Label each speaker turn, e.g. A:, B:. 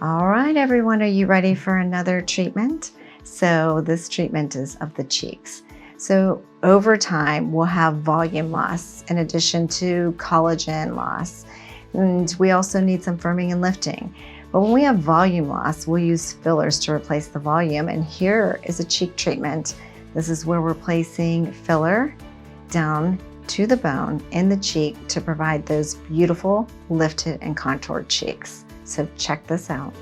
A: All right, everyone, are you ready for another treatment? So this treatment is of the cheeks. So over time, we'll have volume loss in addition to collagen loss. And we also need some firming and lifting. But when we have volume loss, we'll use fillers to replace the volume. And here is a cheek treatment. This is where we're placing filler down to the bone in the cheek to provide those beautiful lifted and contoured cheeks. So check this out.